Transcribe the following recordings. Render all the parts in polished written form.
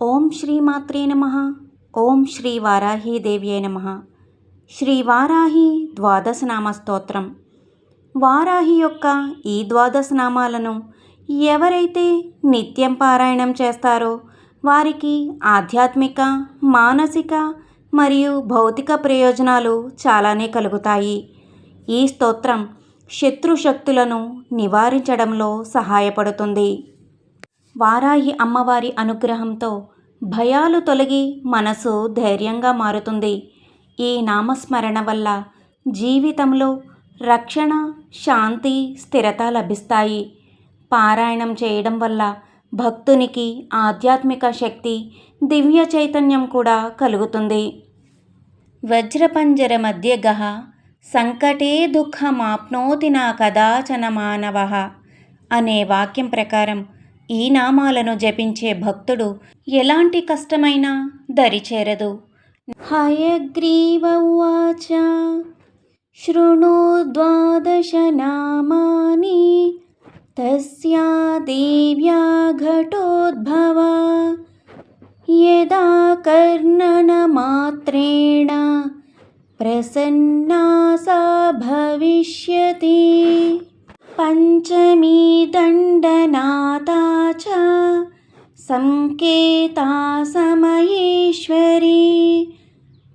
ఓం శ్రీమాత్రే నమః. ఓం శ్రీ వారాహీదేవ్యై నమః. శ్రీ వారాహి ద్వాదశనామ స్తోత్రం. వారాహి యొక్క ఈ ద్వాదశనామాలను ఎవరైతే నిత్యం పారాయణం చేస్తారో వారికి ఆధ్యాత్మిక, మానసిక మరియు భౌతిక ప్రయోజనాలు చాలానే కలుగుతాయి. ఈ స్తోత్రం శత్రుశక్తులను నివారించడంలో సహాయపడుతుంది. వారాహి అమ్మవారి అనుగ్రహంతో భయాలు తొలగి మనసు ధైర్యంగా మారుతుంది. ఈ నామస్మరణ వల్ల జీవితంలో రక్షణ, శాంతి, స్థిరత లభిస్తాయి. పారాయణం చేయడం వల్ల భక్తునికి ఆధ్యాత్మిక శక్తి, దివ్య చైతన్యం కూడా కలుగుతుంది. వజ్రపంజర మధ్య గహ సంకటే దుఃఖమాప్నోతి నా కదాచన మానవః అనే వాక్యం ప్రకారం ఈ నామాలను జపించే భక్తుడు ఎలాంటి కష్టమైనా దరిచేరదు. హయగ్రీవ ఉవాచ శృణు ద్వాదశ నామాని తస్యా దేవ్యా ఘటోద్భవ యదా కర్ణన మాత్రేణ ప్రసన్నా సా భవిష్యతి. పంచమీ దండనాథా చ సంకేతా సమయేశ్వరీ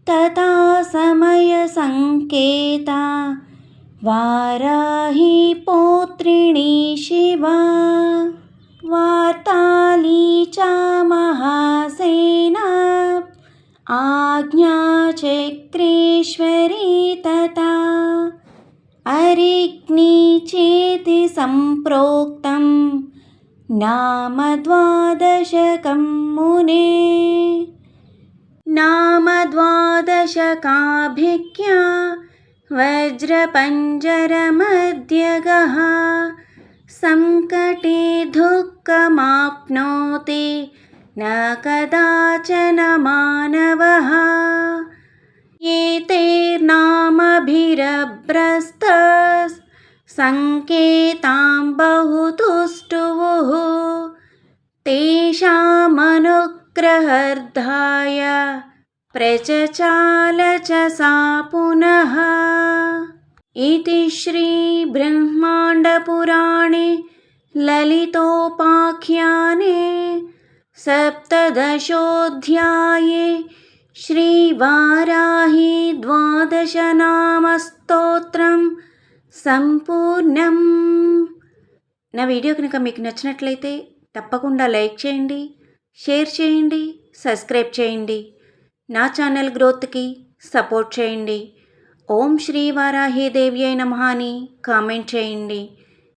తథా సమయ సంకేతా వారాహి పౌత్రిణీ శివా. వార్తాళీ చ మహాసేనా ఆజ్ఞాచక్రేశ్వరీ తథా అరిగ్ని చేతి సంప్రోక్తం నామ ద్వాదశకం మునే. నామ ద్వాదశకాభిజ్ఞా వజ్రపంజర మధ్యగః సంకటే దుఃఖమాప్నోతి న కదాచన మానవః. ఏతైర్నామభిరభ్రస్తస్ సంకేతాం బహుతుష్టువుః తేషామనుగ్రహార్థాయ ప్రచచాల చ సా పునః. ఇతి శ్రీ బ్రహ్మాండ పురాణే లలితోపాఖ్యానే సప్తదశోధ్యాయే శ్రీ వారాహి ద్వాదశనామ స్తోత్రం సంపూర్ణం. నా వీడియో కనుక మీకు నచ్చినట్లయితే తప్పకుండా లైక్ చేయండి, షేర్ చేయండి, సబ్స్క్రైబ్ చేయండి. నా ఛానల్ గ్రోత్కి సపోర్ట్ చేయండి. ఓం శ్రీ వారాహీదేవ్యై నమః అని కామెంట్ చేయండి.